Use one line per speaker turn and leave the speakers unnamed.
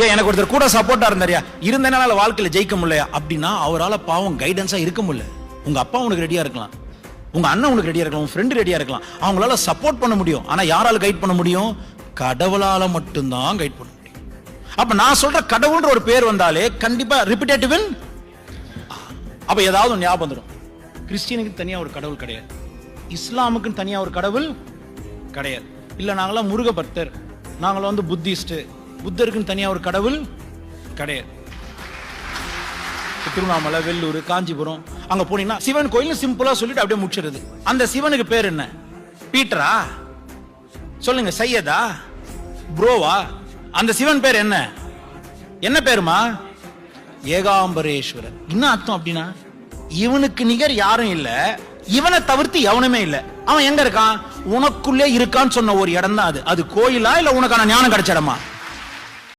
ஏன் எனக்கு ஒருத்தர் கூட சப்போர்ட்டா இருந்தாரியா, இருந்தனால வாழ்க்கையில ஜெயிக்க முடியலையா அப்படின்னா அவரால் பாவம் கைடன்ஸா இருக்க முடியல. உங்க அப்பா உனக்கு ரெடியா இருக்கலாம், உங்க அண்ணன் உனக்கு ரெடியா இருக்கலாம், உங்க ஃப்ரெண்டு ரெடியா இருக்கலாம், அவங்களால சப்போர்ட் பண்ண முடியும். ஆனா யாரால கைட் பண்ண முடியும்? கடவுளால மட்டும்தான் கைட் பண்ண முடியும். அப்ப நான் சொல்ற கடவுள்ன்ற ஒரு பேர் வந்தாலே கண்டிப்பா ரிப்பிட்டேட்டிவ். அப்ப ஏதாவது ஞாபகம் வந்துடும். கிறிஸ்டியனுக்கு தனியா ஒரு கடவுள் கிடையாது, இஸ்லாமுக்கு தனியா ஒரு கடவுள் கிடையாது. இல்ல நாங்களாம் முருக பக்தர், நாங்களும் புத்திஸ்ட், புத்தருக்குன்னு தனியா ஒரு கடவுள் கிடையாது. திருவண்ணாமலை, வெள்ளூர், காஞ்சிபுரம் அங்க போனீங்கன்னா சிவன் கோயில் சிம்பிளா சொல்லிட்டு அப்படியே முடிச்சிருது. அந்த சிவனுக்கு பேர் என்ன? பீட்டரா? சொல்லுங்க. சையதா? ப்ரோவா? அந்த சிவன் பேர் என்ன? என்ன பேருமா? ஏகாம்பரேஸ்வரர். என்ன அர்த்தம் அப்படின்னா இவனுக்கு நிகர் யாரும் இல்ல, இவனை தவிர்த்து எவனுமே இல்ல. அவன் எங்க இருக்கான்? உனக்குள்ளே இருக்கான்னு சொன்ன ஒரு இடம் தான் அது. அது கோயிலா இல்ல உனக்கான ஞானம் கிடைச்ச இடமா?